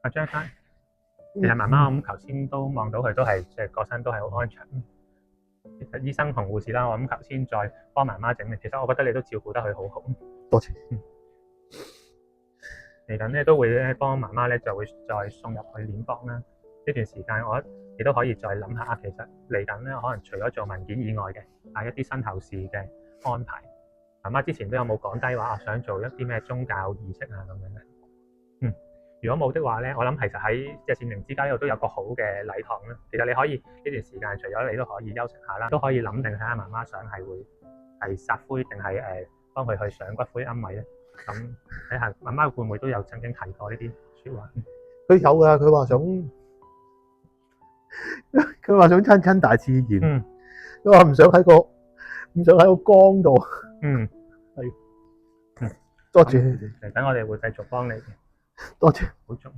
阿張生，其實媽媽我諗頭先都望到佢都係即係個身都係好安詳。其實醫生同護士啦，我諗頭先再幫媽媽整理，其實我覺得你都照顧得佢好好。多謝。嚟緊咧都會咧幫媽媽咧就會再送入去殮房啦。呢段時間我亦都可以再諗下，其實嚟緊咧可能除咗做文件以外嘅，一啲身後事嘅安排。媽媽之前都有冇講低話想做一啲咩宗教儀式啊咁樣嘅？如果冇的話咧，我諗其實喺即係善寧之家呢度都有個好嘅禮堂啦。其實你可以呢段時間，除咗你都可以休息下啦，都可以諗定睇下媽媽想係會係撒灰定係幫佢去上骨灰龕位咧。咁睇下媽媽會唔會都有曾經提過呢啲説話？佢有㗎，佢話想親親大自然。佢話唔想喺個缸度。係。多謝你哋。嚟緊我哋會繼續幫你嘅。多謝。保重。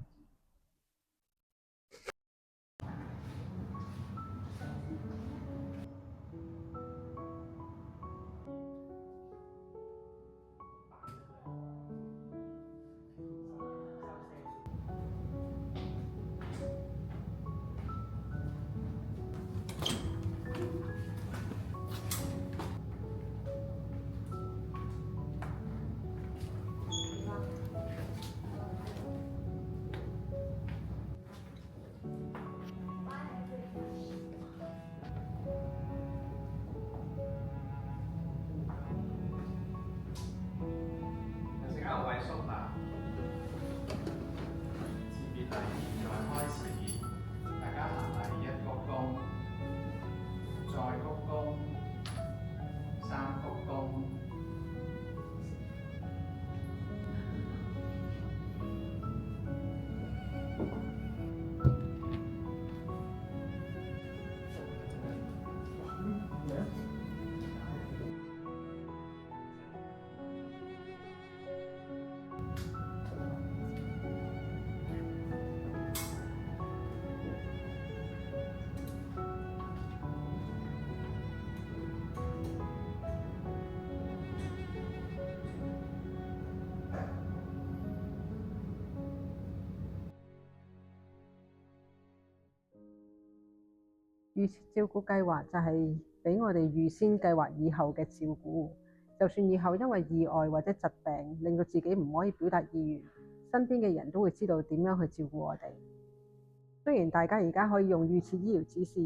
預設照顧計劃就係俾我哋預先計劃以後嘅照顧，就算以後因為意外或者疾病令到自己唔可以表達意願，身邊嘅人都會知道點樣去照顧我哋。雖然大家而家可以用預設醫療指示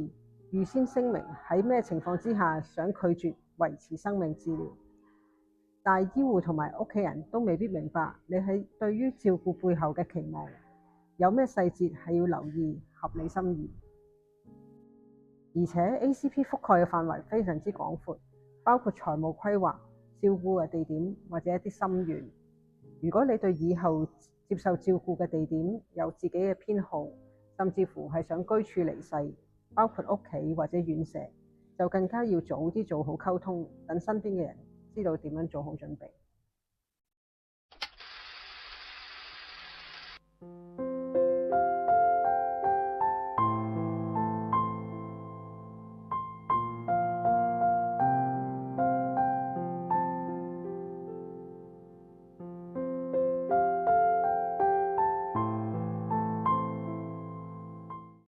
預先聲明喺咩情況之下想拒絕維持生命治療，但係醫護同埋屋企人都未必明白你喺對於照顧背後嘅期望，有咩細節係要留意，合理心意。而且 ACP 覆蓋嘅範圍非常之廣闊，包括財務規劃、照顧嘅地點或者一啲心願。如果你對以後接受照顧嘅地點有自己嘅偏好，甚至乎係想居處離世，包括屋企或者院舍，就更加要早啲做好溝通，等身邊嘅人知道點樣做好準備。